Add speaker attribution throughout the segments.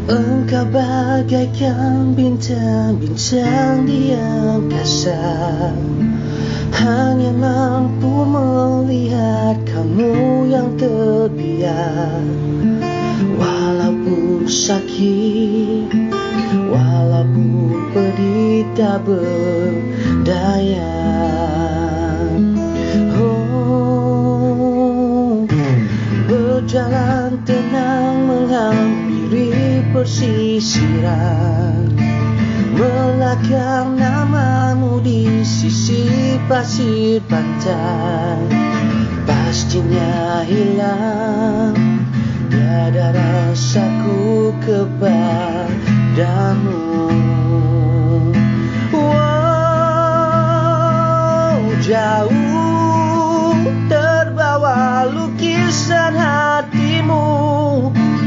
Speaker 1: Engkau bagaikan bintang-bintang di angkasa, hanya mampu melihat kamu yang terbiar. Walaupun sakit, walaupun pedih tak berdaya. Oh, berjalan tenang menghampiri persisiran, melakar namamu di sisi pasir pantai. Pastinya hilang tiada rasaku kepadamu. Wow, jauh terbawa lukisan hatimu,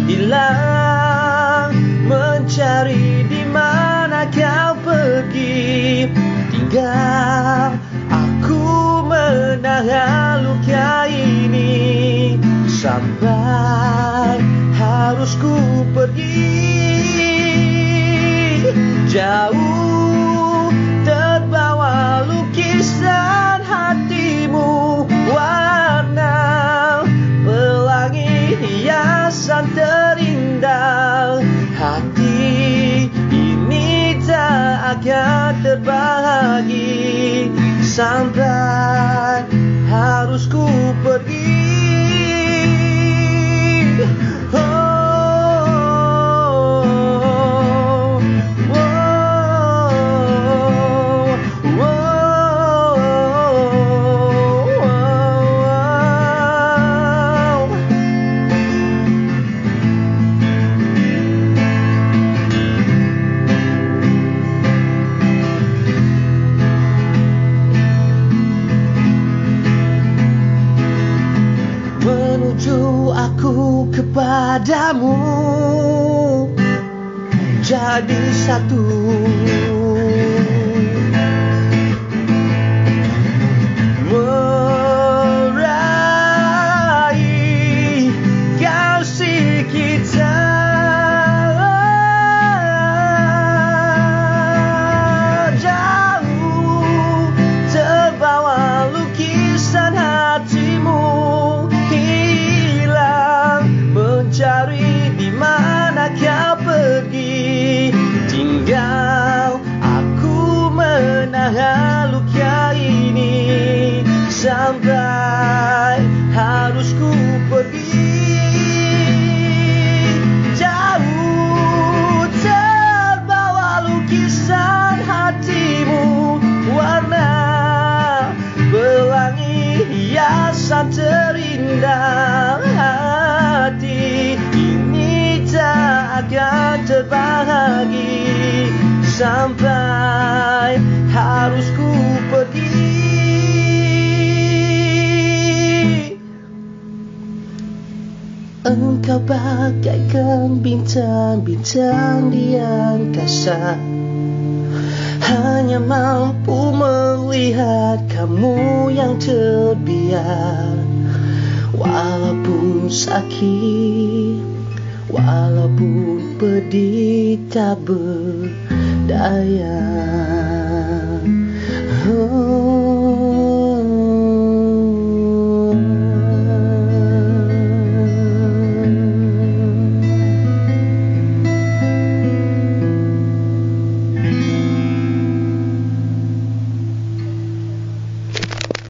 Speaker 1: hilang mencari di mana kau pergi. Tinggal aku menahan luka ini sampai harus ku pergi. Jauh terbawa lukisan hatimu, warna pelangi hiasan terindah. Hati ini tak akan terbahagi sampai harus ku pergi. Aku kepadamu jadi satu. Meraih kasih kita, jauh terbawa lukisan hatimu, cari di mana kau pergi. Tinggal aku menahan luka ini sampai harus ku pergi. Jauh terbawa lukisan hatimu, warna pelangi hiasan terindah. Hati ini tak akan terbahagi sampai harus ku pergi. Engkau bagaikan bintang-bintang di angkasa, hanya mampu melihat kamu yang terbiar. Walaupun sakit, walaupun pedih tak berdaya.